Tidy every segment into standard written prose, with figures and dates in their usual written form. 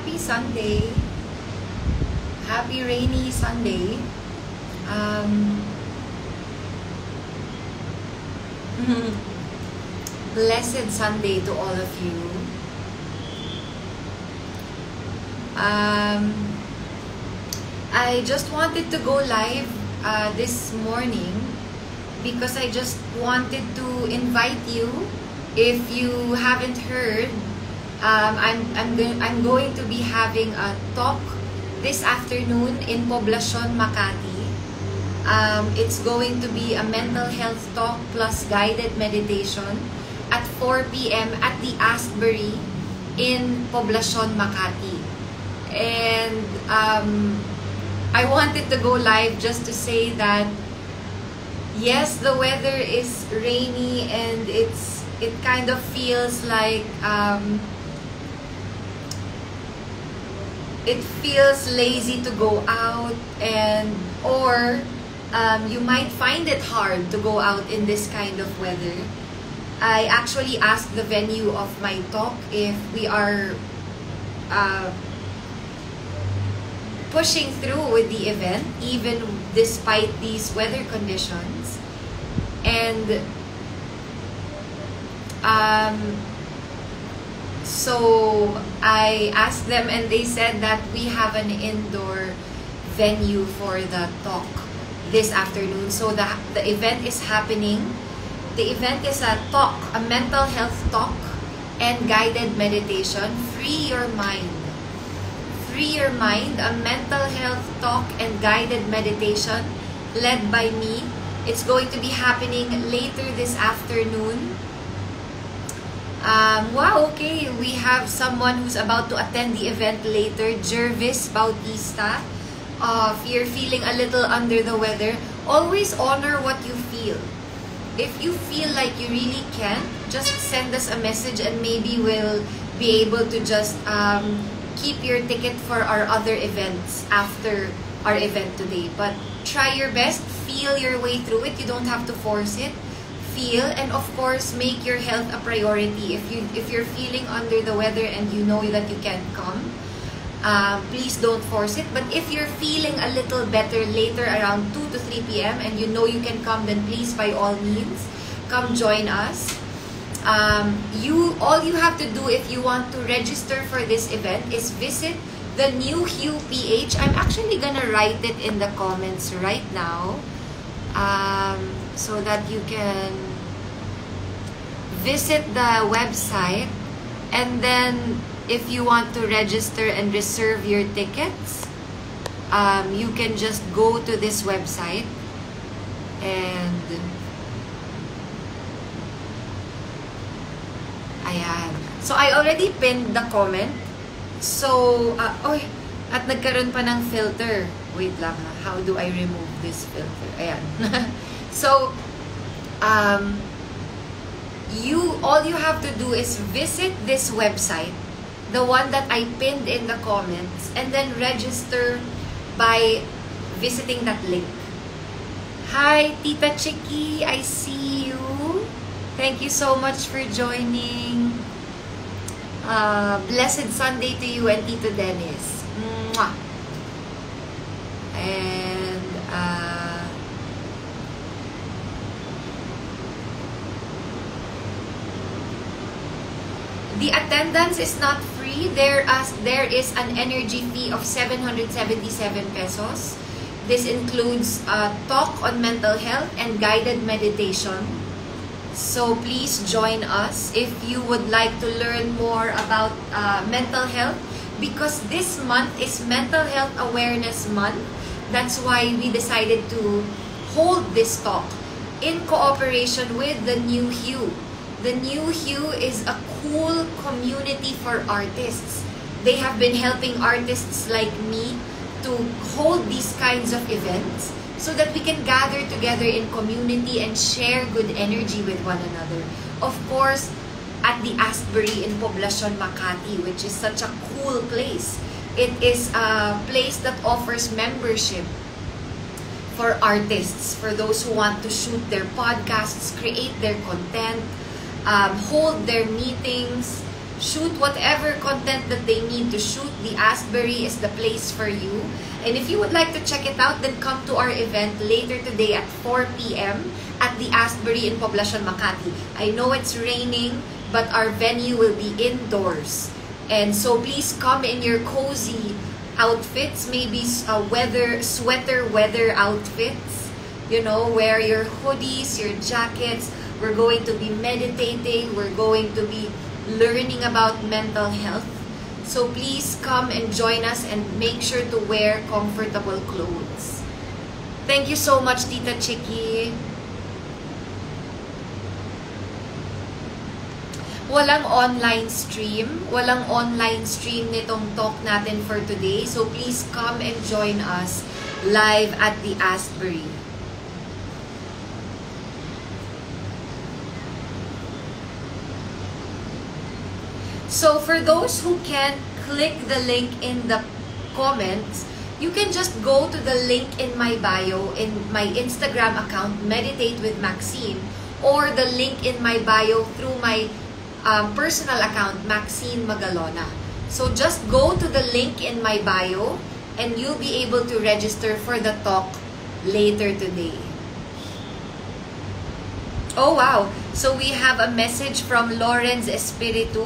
happy Sunday. Happy rainy Sunday. Blessed Sunday to all of you. I just wanted to go live this morning because I just wanted to invite you. If you haven't heard, I'm going to be having a talk this afternoon in Poblacion, Makati. It's going to be a mental health talk plus guided meditation at 4 p.m. at the Astbury in Poblacion, Makati. And I wanted to go live just to say that yes, the weather is rainy and it kind of feels like it feels lazy to go out, or you might find it hard to go out in this kind of weather. I actually asked the venue of my talk if we are pushing through with the event even despite these weather conditions, and so I asked them and they said that we have an indoor venue for the talk this afternoon. So the event is happening. The event is a talk, a mental health talk and guided meditation. Free your mind. Free your mind, a mental health talk and guided meditation led by me. It's going to be happening later this afternoon. Wow, okay, we have someone who's about to attend the event later, Jervis Bautista. If you're feeling a little under the weather, always honor what you feel. If you feel like you really can't, just send us a message and maybe we'll be able to just keep your ticket for our other events after our event today. But try your best, feel your way through it. You don't have to force it. Feel, and of course make your health a priority. If you're feeling under the weather and you know that you can't come, please don't force it. But if you're feeling a little better later around 2 to 3 p.m. and you know you can come, then please by all means come join us. All you have to do if you want to register for this event is visit the New Hue PH. I'm actually gonna write it in the comments right now, so that you can visit the website, and then if you want to register and reserve your tickets, you can just go to this website and ayan. So I already pinned the comment. So at nagkaroon pa ng filter. Wait lang, how do I remove this filter? Ayan. So all you have to do is visit this website, the one that I pinned in the comments, and then register by visiting that link. Hi, Tita Chiki, I see you. Thank you so much for joining. Blessed Sunday to you and Tito Dennis. Mwah. And the attendance is not free. There is an energy fee of 777 pesos. This includes a talk on mental health and guided meditation. So please join us if you would like to learn more about mental health, because this month is Mental Health Awareness Month. That's why we decided to hold this talk in cooperation with the New Hue. The New Hue is a cool community for artists. They have been helping artists like me to hold these kinds of events so that we can gather together in community and share good energy with one another. Of course, at the Astbury in Poblacion, Makati, which is such a cool place. It is a place that offers membership for artists, for those who want to shoot their podcasts, create their content, hold their meetings, shoot whatever content that they need to shoot. The Asbury is the place for you. And if you would like to check it out, then come to our event later today at 4 p.m. at the Asbury in Poblacion, Makati. I know it's raining, but our venue will be indoors. And so please come in your cozy outfits, maybe sweater weather outfits. You know, wear your hoodies, your jackets. We're going to be meditating. We're going to be learning about mental health. So please come and join us and make sure to wear comfortable clothes. Thank you so much, Tita Chiki. Walang online stream. Walang online stream nitong talk natin for today. So please come and join us live at the Asbury. So for those who can't click the link in the comments, you can just go to the link in my bio in my Instagram account, Meditate with Maxine, or the link in my bio through my personal account, Maxine Magalona. So just go to the link in my bio and you'll be able to register for the talk later today. Oh wow! So we have a message from Lawrence Espiritu.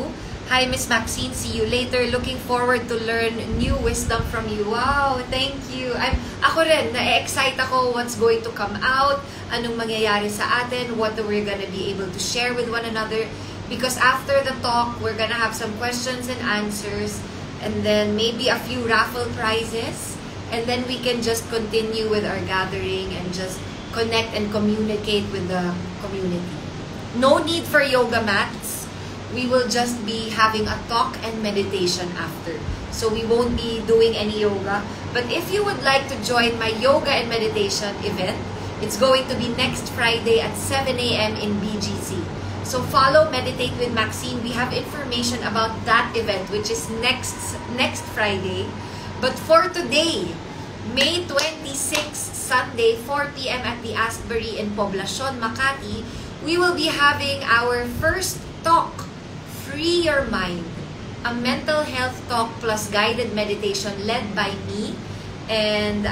Hi, Miss Maxine. See you later. Looking forward to learn new wisdom from you. Wow, thank you. Ako rin, na-excite ako what's going to come out, anong mangyayari sa atin, what we're gonna be able to share with one another. Because after the talk, we're gonna have some questions and answers, and then maybe a few raffle prizes, and then we can just continue with our gathering and just connect and communicate with the community. No need for yoga mats. We will just be having a talk and meditation after. So we won't be doing any yoga. But if you would like to join my yoga and meditation event, it's going to be next Friday at 7 a.m. in BGC. So follow Meditate with Maxine. We have information about that event, which is next Friday. But for today, May 26, Sunday, 4 p.m. at the Asbury in Poblacion, Makati, we will be having our first talk, Free Your Mind, a mental health talk plus guided meditation led by me. And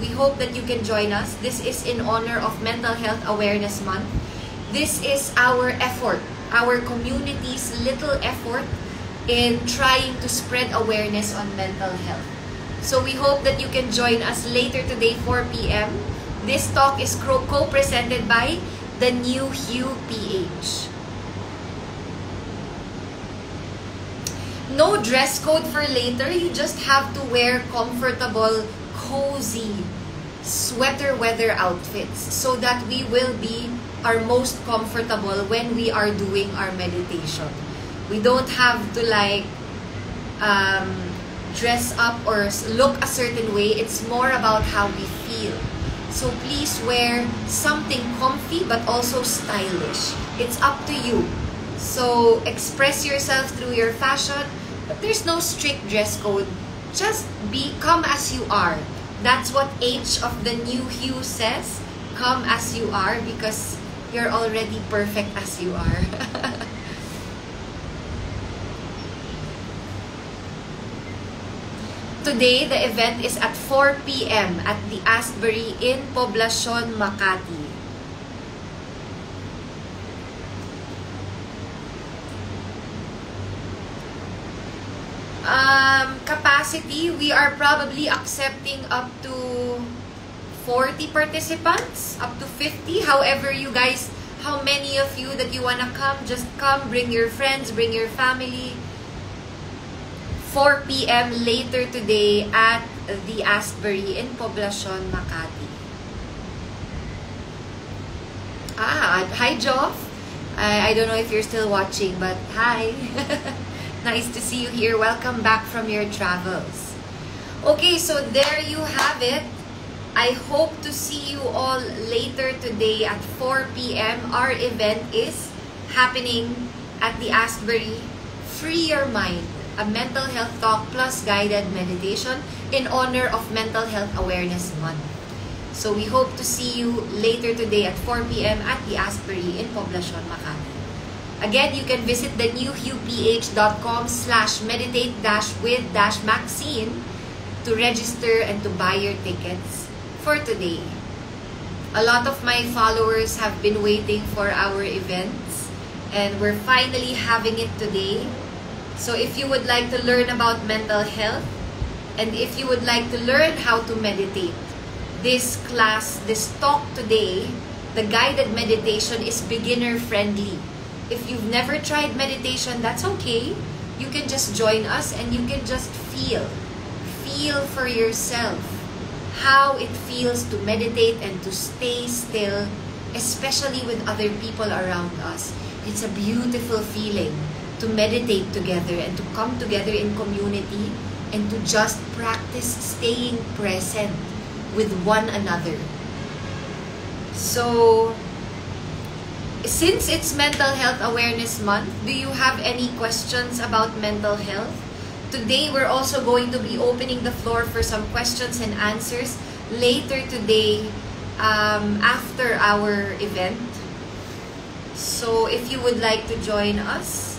we hope that you can join us. This is in honor of Mental Health Awareness Month. This is our effort, our community's little effort in trying to spread awareness on mental health. So we hope that you can join us later today, 4 p.m. This talk is co-presented by the New Hue PH. No dress code for later. You just have to wear comfortable, cozy, sweater weather outfits so that we will be our most comfortable when we are doing our meditation. We don't have to like dress up or look a certain way. It's more about how we feel. So please wear something comfy but also stylish. It's up to you. So express yourself through your fashion. But there's no strict dress code. Just come as you are. That's what H of the New Hue says. Come as you are because you're already perfect as you are. Today, the event is at 4 p.m. at the Asbury in Poblacion, Makati. Capacity, we are probably accepting up to 40 participants, up to 50. However, you guys, how many of you that you wanna come, just come, bring your friends, bring your family. 4 p.m. later today at the Asbury in Poblacion, Makati. Hi Joff. I don't know if you're still watching, but hi. Nice to see you here. Welcome back from your travels. Okay, so there you have it. I hope to see you all later today at 4 p.m. Our event is happening at the Asbury. Free Your Mind, a mental health talk plus guided meditation in honor of Mental Health Awareness Month. So we hope to see you later today at 4 p.m. at the Asbury in Poblacion, Makati. Again, you can visit the newhugh.com/meditate-with-Maxine to register and to buy your tickets for today. A lot of my followers have been waiting for our events, and we're finally having it today. So if you would like to learn about mental health, and if you would like to learn how to meditate, this class, this talk today, the guided meditation is beginner friendly. If you've never tried meditation, that's okay. You can just join us and you can just feel for yourself how it feels to meditate and to stay still, especially with other people around us. It's a beautiful feeling to meditate together and to come together in community and to just practice staying present with one another. So, since it's Mental Health Awareness Month, do you have any questions about mental health? Today, we're also going to be opening the floor for some questions and answers later today after our event. So, if you would like to join us.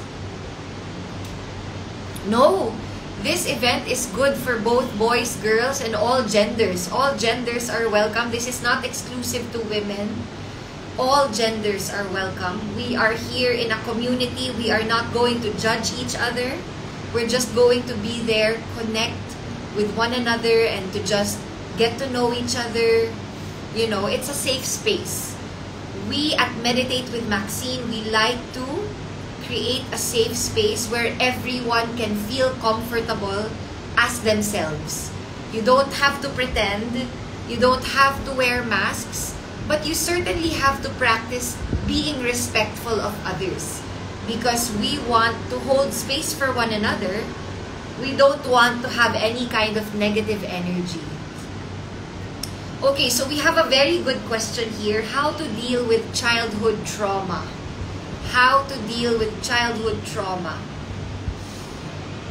No, this event is good for both boys, girls, and all genders. All genders are welcome. This is not exclusive to women. All genders are welcome. We are here in a community. We are not going to judge each other. We're just going to be there, connect with one another, and to just get to know each other. You know, it's a safe space. We at Meditate with Maxine, we like to create a safe space where everyone can feel comfortable as themselves. You don't have to pretend. You don't have to wear masks. But you certainly have to practice being respectful of others. Because we want to hold space for one another. We don't want to have any kind of negative energy. Okay, so we have a very good question here. How to deal with childhood trauma? How to deal with childhood trauma?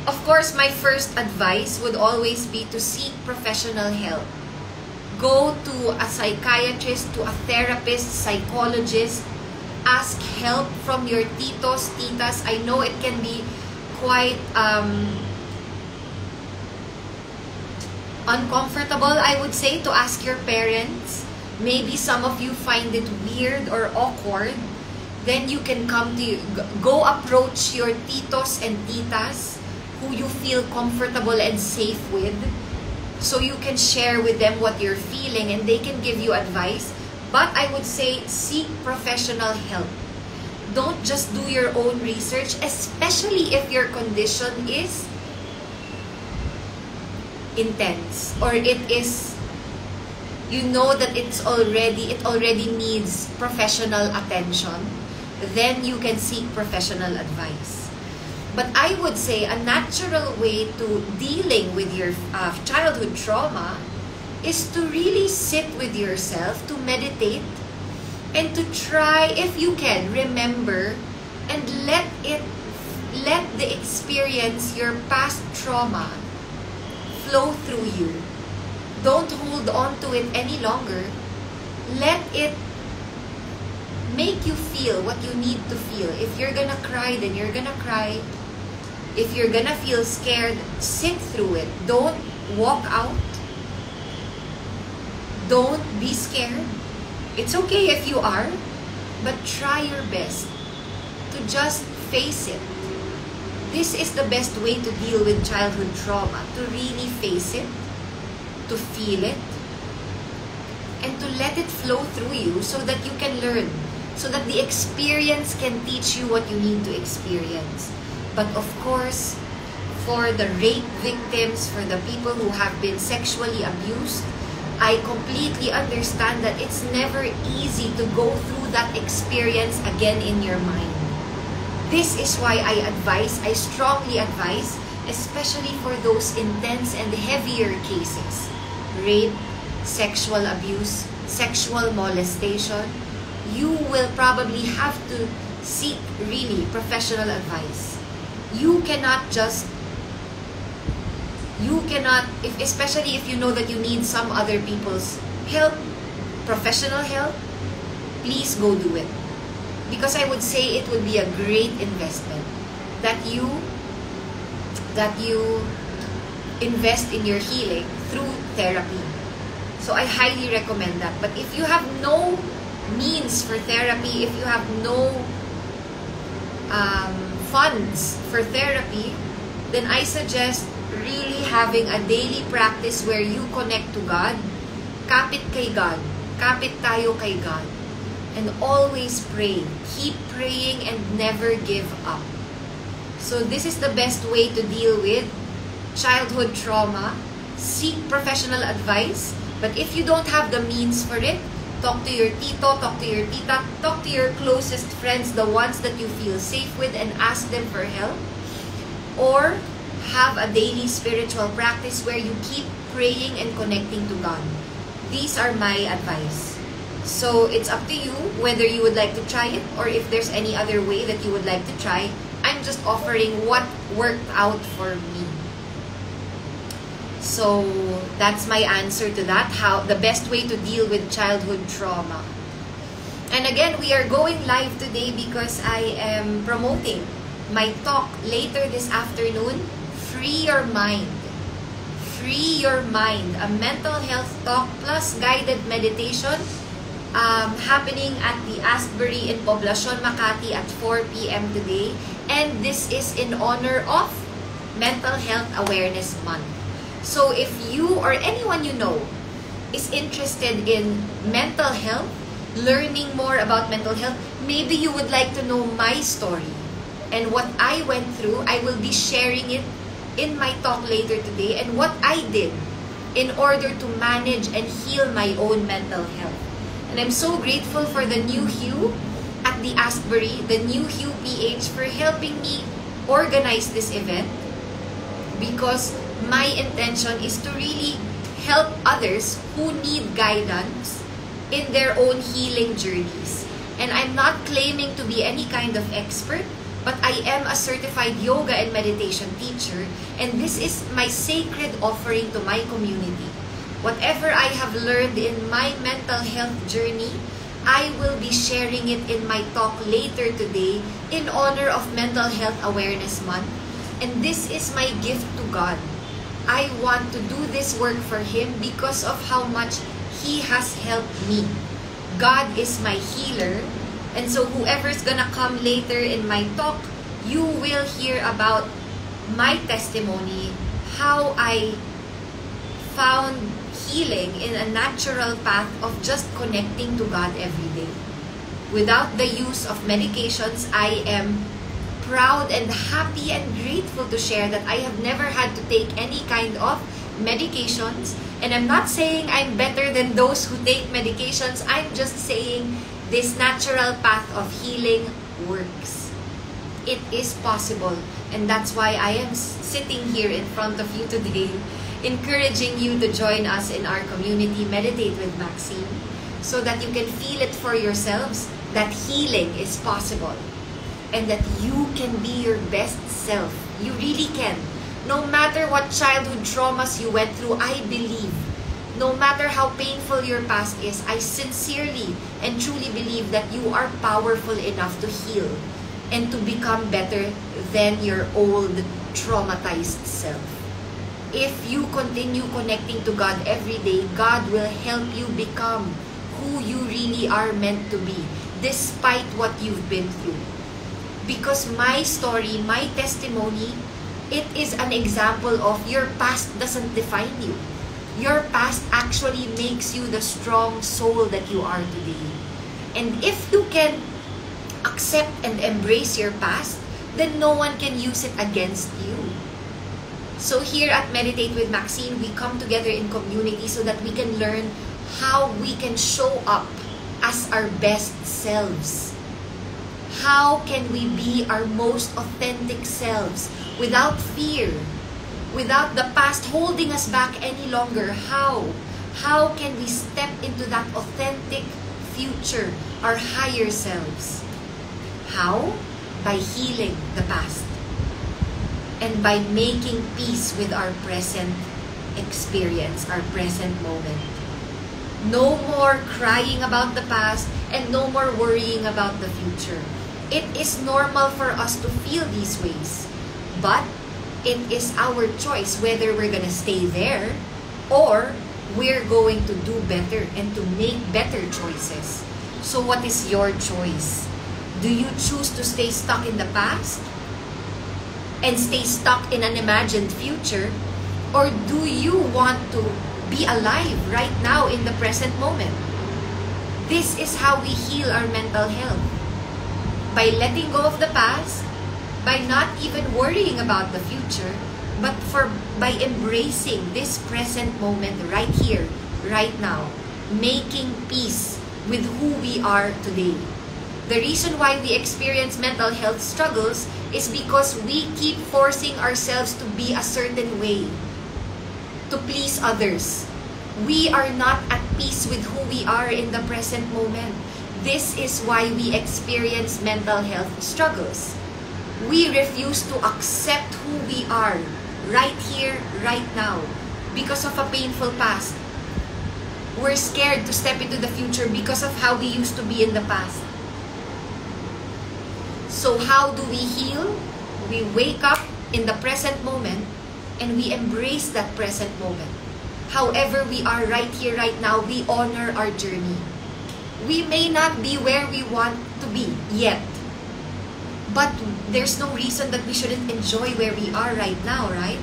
Of course, my first advice would always be to seek professional help. Go to a psychiatrist, to a therapist, psychologist. Ask help from your titos, titas. I know it can be quite uncomfortable, I would say, to ask your parents. Maybe some of you find it weird or awkward. Then you can go approach your titos and titas who you feel comfortable and safe with. So you can share with them what you're feeling and they can give you advice. But I would say seek professional help. Don't just do your own research, especially if your condition is intense or it is, you know that it already needs professional attention. Then you can seek professional advice. But I would say a natural way to dealing with your childhood trauma is to really sit with yourself, to meditate, and to try, if you can, remember and let the experience, your past trauma, flow through you. Don't hold on to it any longer. Let it make you feel what you need to feel. If you're gonna cry, then you're gonna cry. If you're gonna feel scared, sit through it. Don't walk out. Don't be scared. It's okay if you are, but try your best to just face it. This is the best way to deal with childhood trauma, to really face it, to feel it, and to let it flow through you so that you can learn, so that the experience can teach you what you need to experience. But of course, for the rape victims, for the people who have been sexually abused, I completely understand that it's never easy to go through that experience again in your mind. This is why I strongly advise, especially for those intense and heavier cases, rape, sexual abuse, sexual molestation, you will probably have to seek really professional advice. Especially if you know that you need some other people's help, professional help, please go do it. because I would say it would be a great investment that you invest in your healing through therapy. So I highly recommend that. But if you have no means for therapy, if you have no funds for therapy, then I suggest really having a daily practice where you connect to God, kapit kay God, kapit tayo kay God, and always pray. Keep praying and never give up. So this is the best way to deal with childhood trauma. Seek professional advice, but if you don't have the means for it, talk to your tito, talk to your tita, talk to your closest friends, the ones that you feel safe with, and ask them for help. Or have a daily spiritual practice where you keep praying and connecting to God. These are my advice. So it's up to you whether you would like to try it or if there's any other way that you would like to try. I'm just offering what worked out for me. So that's my answer to that, how the best way to deal with childhood trauma. And again, we are going live today because I am promoting my talk later this afternoon, Free Your Mind. Free Your Mind, a mental health talk plus guided meditation happening at the Asbury in Poblacion, Makati at 4 p.m. today. And this is in honor of Mental Health Awareness Month. So if you or anyone you know is interested in mental health, learning more about mental health, maybe you would like to know my story and what I went through. I will be sharing it in my talk later today and what I did in order to manage and heal my own mental health. And I'm so grateful for the New Hue at the Asbury, the New Hue PH, for helping me organize this event, because my intention is to really help others who need guidance in their own healing journeys. And I'm not claiming to be any kind of expert, but I am a certified yoga and meditation teacher, and this is my sacred offering to my community. Whatever I have learned in my mental health journey, I will be sharing it in my talk later today in honor of Mental Health Awareness Month. And this is my gift to God. I want to do this work for Him because of how much He has helped me. God is my healer. And so whoever's gonna come later in my talk, you will hear about my testimony, how I found healing in a natural path of just connecting to God every day. Without the use of medications, I am proud and happy and grateful to share that I have never had to take any kind of medications. And I'm not saying I'm better than those who take medications. I'm just saying this natural path of healing works. It is possible. And that's why I am sitting here in front of you today, encouraging you to join us in our community, Meditate with Maxine, so that you can feel it for yourselves that healing is possible and that you can be your best self. You really can. No matter what childhood traumas you went through, I believe, no matter how painful your past is, I sincerely and truly believe that you are powerful enough to heal and to become better than your old traumatized self. If you continue connecting to God every day, God will help you become who you really are meant to be, despite what you've been through. Because my story, my testimony, it is an example of your past doesn't define you. Your past actually makes you the strong soul that you are today. And if you can accept and embrace your past, then no one can use it against you. So here at Meditate with Maxine, we come together in community so that we can learn how we can show up as our best selves. How can we be our most authentic selves without fear, without the past holding us back any longer? How? How can we step into that authentic future, our higher selves? How? By healing the past. And by making peace with our present experience, our present moment. No more crying about the past and no more worrying about the future. It is normal for us to feel these ways, but it is our choice whether we're gonna stay there or we're going to do better and to make better choices. So what is your choice? Do you choose to stay stuck in the past and stay stuck in an imagined future? Or do you want to be alive right now in the present moment? This is how we heal our mental health. By letting go of the past, by not even worrying about the future, but by embracing this present moment right here, right now, making peace with who we are today. The reason why we experience mental health struggles is because we keep forcing ourselves to be a certain way, to please others. We are not at peace with who we are in the present moment. This is why we experience mental health struggles. We refuse to accept who we are right here, right now, because of a painful past. We're scared to step into the future because of how we used to be in the past. So how do we heal? We wake up in the present moment and we embrace that present moment. However we are right here, right now, we honor our journey. We may not be where we want to be yet, but there's no reason that we shouldn't enjoy where we are right now, right?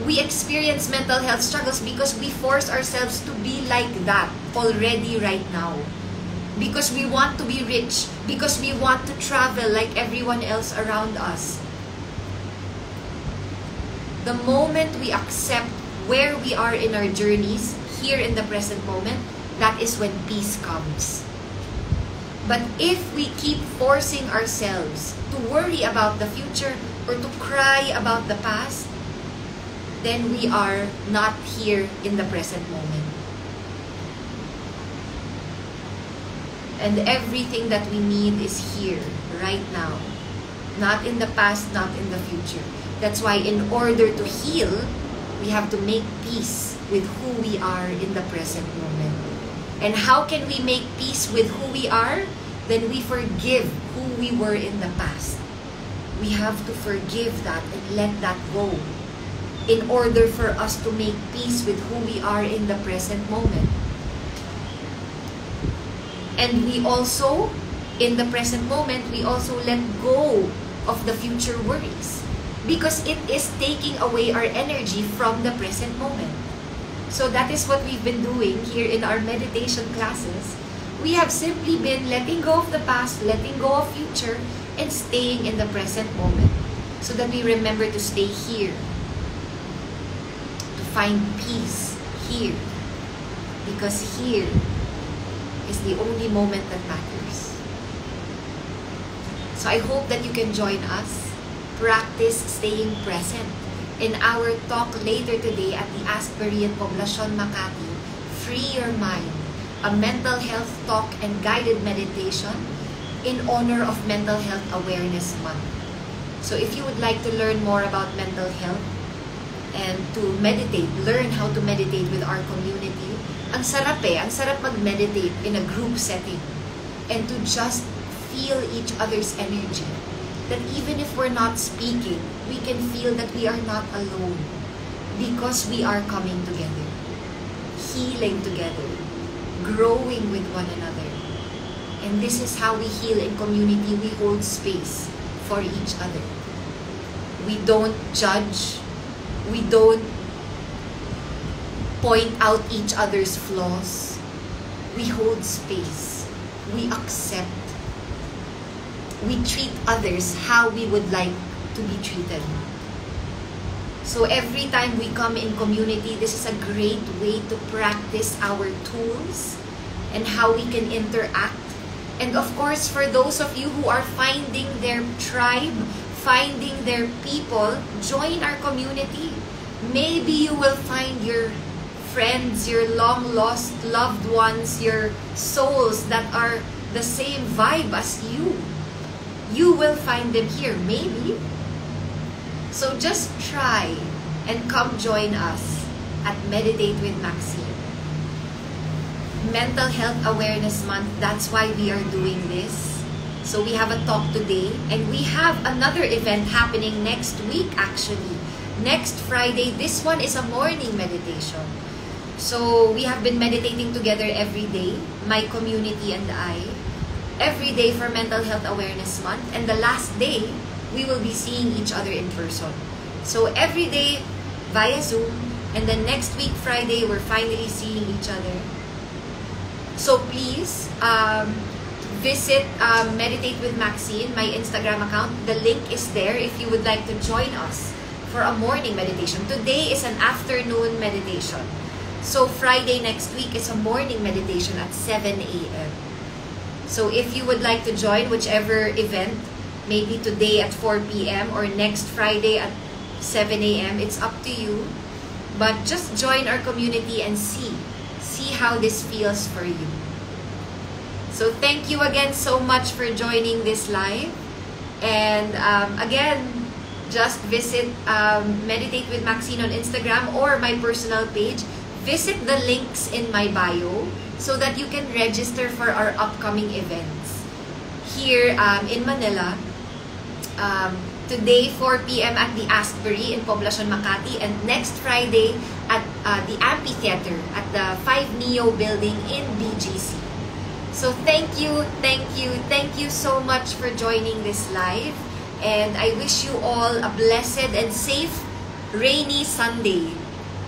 We experience mental health struggles because we force ourselves to be like that already right now. Because we want to be rich, because we want to travel like everyone else around us. The moment we accept where we are in our journeys, here in the present moment, that is when peace comes. But if we keep forcing ourselves to worry about the future or to cry about the past, then we are not here in the present moment. And everything that we need is here, right now. Not in the past, not in the future. That's why in order to heal, we have to make peace with who we are in the present moment. And how can we make peace with who we are? Then we forgive who we were in the past. We have to forgive that and let that go in order for us to make peace with who we are in the present moment. And we also, in the present moment, we also let go of the future worries because it is taking away our energy from the present moment. So that is what we've been doing here in our meditation classes. We have simply been letting go of the past, letting go of future, and staying in the present moment so that we remember to stay here, to find peace here, because here is the only moment that matters. So I hope that you can join us, practice staying present in our talk later today at the Asbury Poblacion, Makati, Free Your Mind, a mental health talk and guided meditation in honor of Mental Health Awareness Month. So if you would like to learn more about mental health and to meditate, learn how to meditate with our community, ang sarap mag-meditate in a group setting and to just feel each other's energy. That even if we're not speaking, we can feel that we are not alone because we are coming together, healing together, growing with one another. And this is how we heal in community. We hold space for each other. We don't judge. We don't point out each other's flaws. We hold space. We accept. We treat others how we would like to be treated. So every time we come in community, this is a great way to practice our tools and how we can interact. And of course, for those of you who are finding their tribe, finding their people, join our community. Maybe you will find your friends, your long-lost loved ones, your souls that are the same vibe as you. You will find them here, maybe. So just try and come join us at Meditate with Maxine. Mental Health Awareness Month. That's why we are doing this. So we have a talk today, and we have another event happening next week actually. Next Friday, this one is a morning meditation. So we have been meditating together every day, my community and I, every day for Mental Health Awareness Month. And the last day, we will be seeing each other in person. So every day via Zoom, and then next week Friday, we're finally seeing each other. So please, visit Meditate with Maxine, my Instagram account. The link is there if you would like to join us for a morning meditation. Today is an afternoon meditation. So Friday next week is a morning meditation at 7 a.m. So if you would like to join whichever event, maybe today at 4 p.m. or next Friday at 7 a.m., it's up to you. But just join our community and see how this feels for you. So thank you again so much for joining this live. And again, just visit Meditate with Maxine on Instagram or my personal page. Visit the links in my bio so that you can register for our upcoming events here in Manila. Today, 4 p.m. at the Asbury in Poblacion, Makati, and next Friday at the Amphitheater at the 5 Neo building in BGC. So thank you so much for joining this live, and I wish you all a blessed and safe rainy Sunday.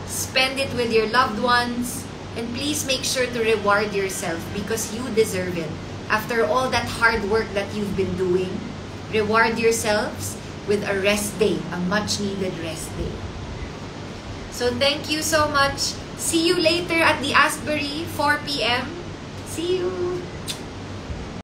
Spend it with your loved ones, and please make sure to reward yourself because you deserve it. After all that hard work that you've been doing, reward yourselves with a rest day, a much needed rest day. So thank you so much. See you later at the Asbury, 4 p.m. See you.